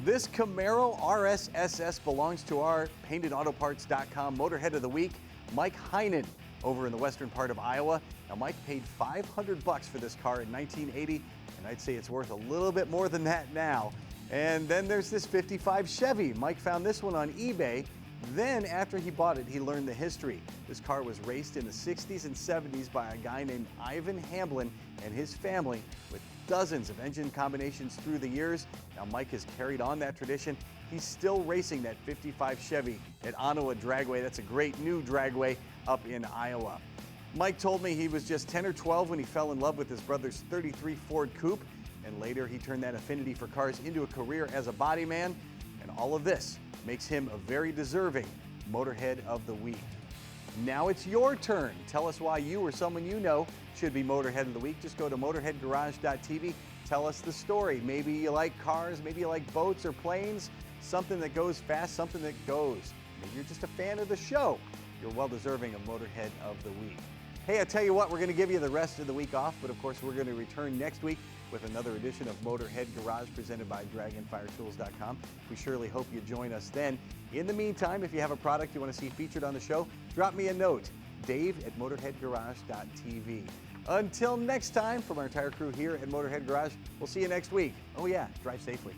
This Camaro RSSS belongs to our paintedautoparts.com Motorhead of the Week, Mike Heinen, over in the western part of Iowa. Now, Mike paid $500 for this car in 1980, and I'd say it's worth a little bit more than that now. And then there's this 55 Chevy. Mike found this one on eBay. Then, after he bought it, he learned the history. This car was raced in the 60s and 70s by a guy named Ivan Hamblin and his family, with dozens of engine combinations through the years. Now, Mike has carried on that tradition. He's still racing that 55 Chevy at Ottawa Dragway. That's a great new dragway up in Iowa. Mike told me he was just 10 or 12 when he fell in love with his brother's 33 Ford Coupe, and later he turned that affinity for cars into a career as a body man, and all of this makes him a very deserving Motorhead of the Week. Now it's your turn. Tell us why you or someone you know should be Motorhead of the Week. Just go to motorheadgarage.tv. Tell us the story. Maybe you like cars, maybe you like boats or planes, something that goes fast, something that goes. Maybe you're just a fan of the show. You're well deserving of Motorhead of the Week. Hey, I tell you what, we're going to give you the rest of the week off, but of course we're going to return next week with another edition of Motorhead Garage presented by DragonFireTools.com. We surely hope you join us then. In the meantime, if you have a product you want to see featured on the show, drop me a note, dave@motorheadgarage.tv. Until next time, from our entire crew here at Motorhead Garage, we'll see you next week. Oh yeah, drive safely.